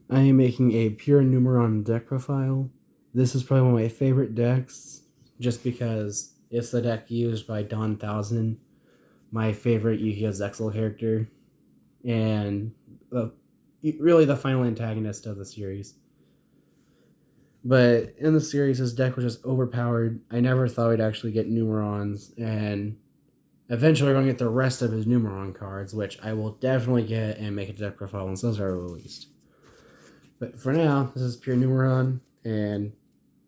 I am making a pure numeron deck profile. This is probably one of my favorite decks, just because it's the deck used by Don Thousand, my favorite Yu-Gi-Oh! Zexal character, and really the final antagonist of the series. But in the series, his deck was just overpowered. I never thought we'd actually get numerons, and eventually we're going to get the rest of his numeron cards, which I will definitely get and make a deck profile once those are released. But for now, this is pure numeron, and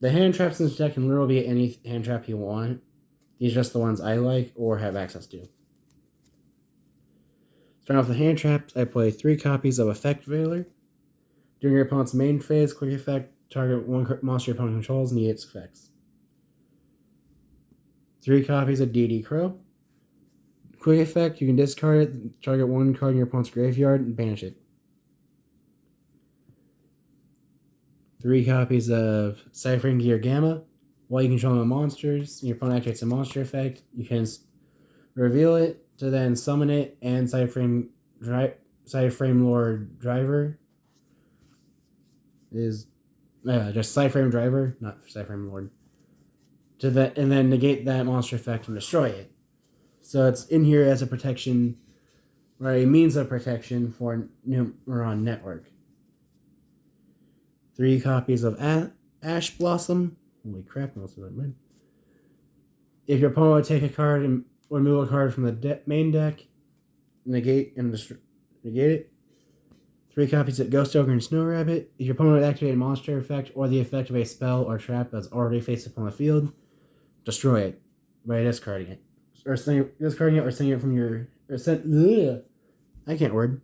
the hand traps in this deck can literally be any hand trap you want. These are just the ones I like or have access to. Starting off with the hand traps, I play 3 copies of Effect Veiler. During your opponent's main phase, quick effect, target one monster your opponent controls, negate its effects. 3 copies of DD Crow. Quick effect, you can discard it, target one card in your opponent's graveyard, and banish it. 3 copies of Cyphering Gear Gamma. While you control the monsters, and your opponent activates a monster effect, you can reveal it to then summon it and Cyphering Lord Driver is just Cyphering Driver, not Cyphering Lord. And then negate that monster effect and destroy it. So it's in here as a protection, or a means of protection for Numeron Network. 3 copies of Ash Blossom. Holy crap, most of that, man. If your opponent would take a card and remove a card from the main deck, negate it. 3 copies of Ghost Ogre and Snow Rabbit. If your opponent would activate a monster effect or the effect of a spell or trap that's already faced upon the field, destroy it by discarding it. Or sending it from your... I can't word.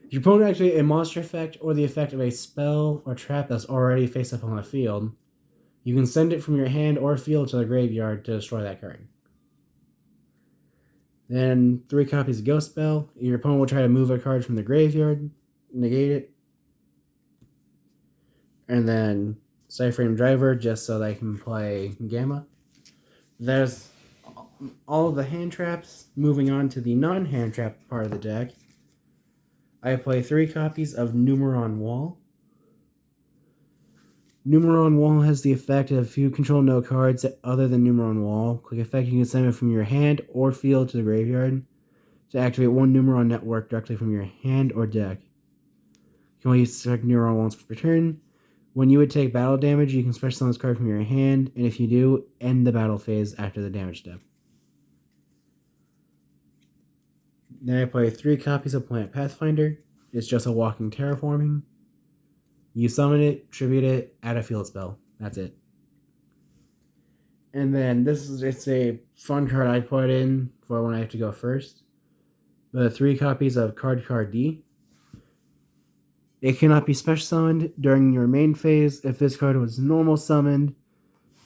If your opponent activates a monster effect or the effect of a spell or trap that's already faced up on the field, you can send it from your hand or field to the graveyard to destroy that card. Then 3 copies of Ghost Spell. Your opponent will try to move a card from the graveyard, negate it. And then Cyphering Driver, just so they can play Gamma. There's all of the hand traps. Moving on to the non-hand trap part of the deck, I play 3 copies of Numeron Wall. Numeron Wall has the effect of if you control no cards other than Numeron Wall, quick effect, you can send it from your hand or field to the graveyard to activate one Numeron Network directly from your hand or deck. You can only select Numeron once per turn. When you would take battle damage, you can special summon this card from your hand, and if you do, end the battle phase after the damage step. Then I play 3 copies of Planet Pathfinder. It's just a walking terraforming. You summon it, tribute it, add a field spell. That's it. And then it's a fun card I put in for when I have to go first. The 3 copies of Card D. It cannot be special summoned during your main phase if this card was normal summoned.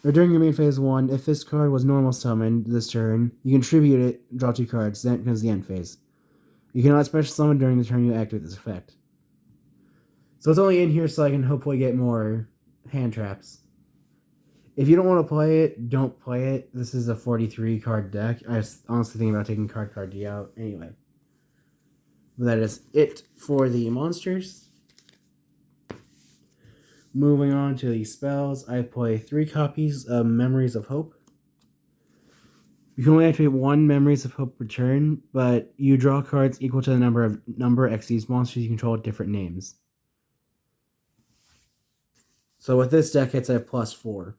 Or during your main phase 1, if this card was normal summoned this turn, you can tribute it, draw 2 cards, then it becomes the end phase. You cannot special summon during the turn you activate this effect. So it's only in here so I can hopefully get more hand traps. If you don't want to play it, don't play it. This is a 43 card deck. I was honestly thinking about taking Card D out anyway. But that is it for the monsters. Moving on to the spells, I play 3 copies of Memories of Hope. You can only activate 1 Memories of Hope per turn, but you draw cards equal to the number Xyz monsters you control with different names. So with this deck, it's a +4,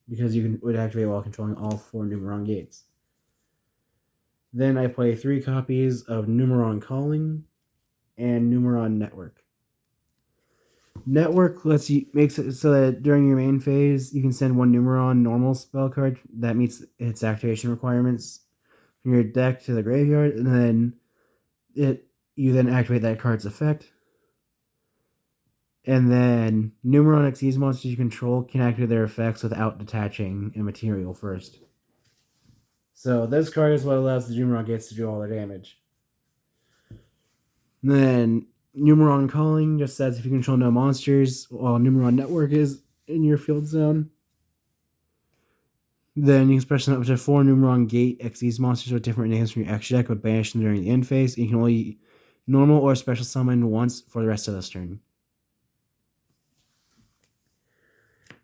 because you would activate while controlling all 4 Numeron gates. Then I play 3 copies of Numeron Calling and Numeron Network. Network makes it so that during your main phase, you can send 1 Numeron normal spell card that meets its activation requirements from your deck to the graveyard, and then you then activate that card's effect. And then Numeron Xyz monsters you control can activate their effects without detaching a material first. So this card is what allows the Numeron gates to do all their damage. Then Numeron Calling just says if you control no monsters while Numeron Network is in your field zone, then you can special up to 4 Numeron Gate Xyz monsters with different names from your extra deck, but banish them during the end phase. You can only normal or special summon once for the rest of this turn.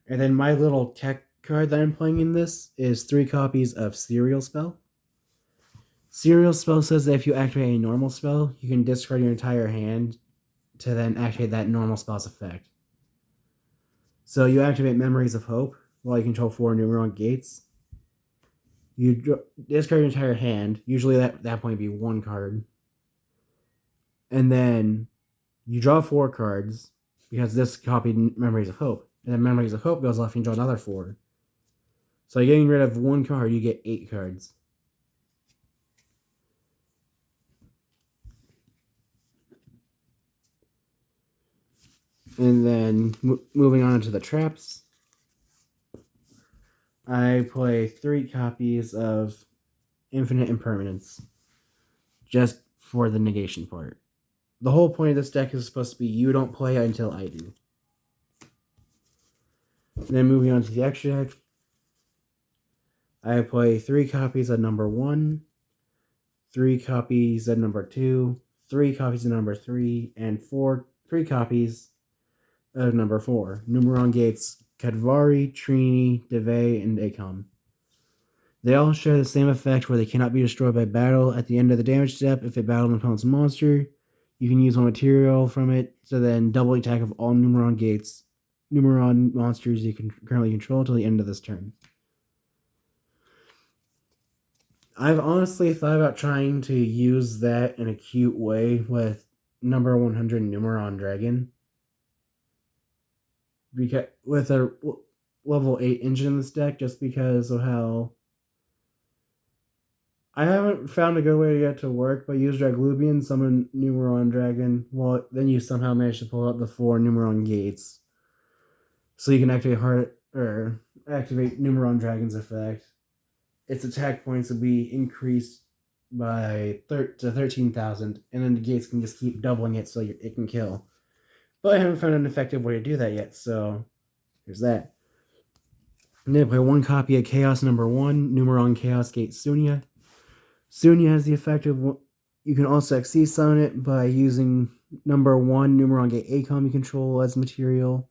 And then my little tech card that I'm playing in this is 3 copies of Serial Spell. Serial Spell says that if you activate a normal spell, you can discard your entire hand to then activate that normal spell's effect. So you activate Memories of Hope while you control 4 numeron gates. You discard your entire hand. Usually at that point would be 1 card. And then you draw 4 cards because this copied Memories of Hope. And then Memories of Hope goes off and you draw another 4. So you're getting rid of 1 card, you get 8 cards. And then moving on to the traps, I play 3 copies of Infinite Impermanence just for the negation part. The whole point of this deck is supposed to be you don't play until I do. And then moving on to the extra deck, I play 3 copies of number 1, 3 copies of number 2, 3 copies of number 3, and 3 copies of number 4. Numeron gates Kadvari, Trini, Devay, and Acom. They all share the same effect where they cannot be destroyed by battle. At the end of the damage step, if they battle an opponent's monster, you can use one material from it to then double attack of all Numeron gates, Numeron monsters you can currently control till the end of this turn. I've honestly thought about trying to use that in a cute way with number 100 Numeron Dragon. Because with a level 8 engine in this deck, just because of how I haven't found a good way to get it to work, but use Draglubian, summon Numeron Dragon, well, then you somehow manage to pull out the 4 Numeron gates. So you can activate Numeron Dragon's effect. Its attack points will be increased by to 13,000, and then the gates can just keep doubling it so it can kill. But I haven't found an effective way to do that yet, so there's that. And then I play 1 copy of Chaos number 1, Numeron Chaos Gate Sunya. Sunya has the effect of, you can also XC summon it by using number 1 Numeron Gate Acom you control as material.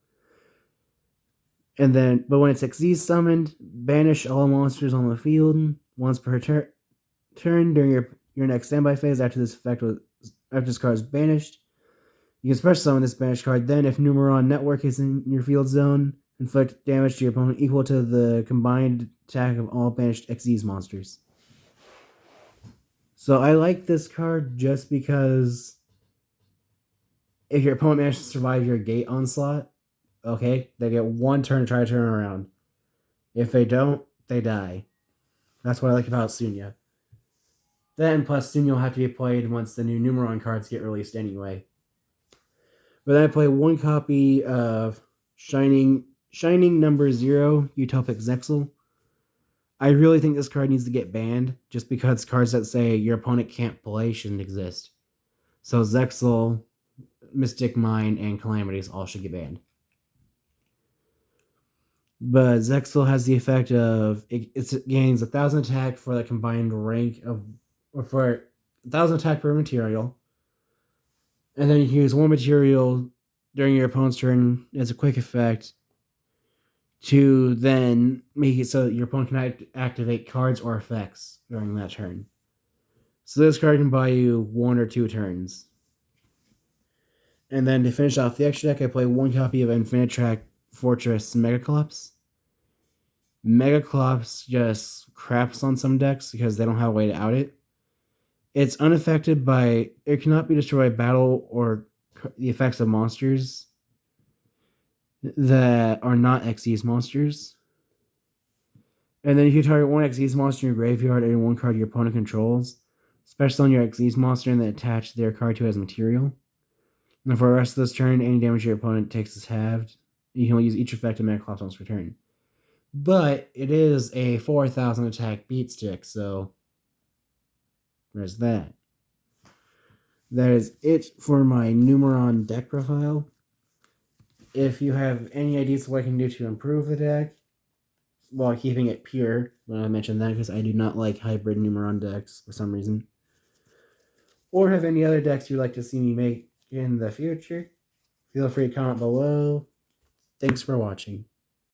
And then, but when it's XZ summoned, banish all monsters on the field once per turn during your next standby phase after this card is banished. You can special summon this banished card. Then, if Numeron Network is in your field zone, inflict damage to your opponent equal to the combined attack of all banished XZ monsters. So I like this card just because if your opponent manages to survive your gate onslaught, okay, they get 1 turn to try to turn around. If they don't, they die. That's what I like about Sunya. Then, plus, Sunya will have to be played once the new Numeron cards get released anyway. But then I play 1 copy of Shining number 0, Utopic Zexal. I really think this card needs to get banned, just because cards that say your opponent can't play shouldn't exist. So Zexal, Mystic Mine, and Calamities all should get banned. But Zexal has the effect of it gains 1,000 attack for the combined rank of, or for 1,000 attack per material. And then you can use 1 material during your opponent's turn as a quick effect to then make it so that your opponent can activate cards or effects during that turn. So this card can buy you 1 or 2 turns. And then to finish off the extra deck, I play 1 copy of Infinitrack Fortress Megaclops. Megaclops just craps on some decks because they don't have a way to out it. It's unaffected by, it cannot be destroyed by battle or the effects of monsters that are not Xyz monsters. And then you can target 1 Xyz monster in your graveyard and 1 card your opponent controls. Special on your Xyz monster and then attach their card to it as material. And for the rest of this turn, any damage your opponent takes is halved. You can only use each effect of Megaclops once per turn. But it is a 4,000 attack beat stick, so there's that. That is it for my Numeron deck profile. If you have any ideas of what I can do to improve the deck while keeping it pure, when I mentioned that, because I do not like hybrid Numeron decks for some reason, or have any other decks you'd like to see me make in the future, feel free to comment below. Thanks for watching.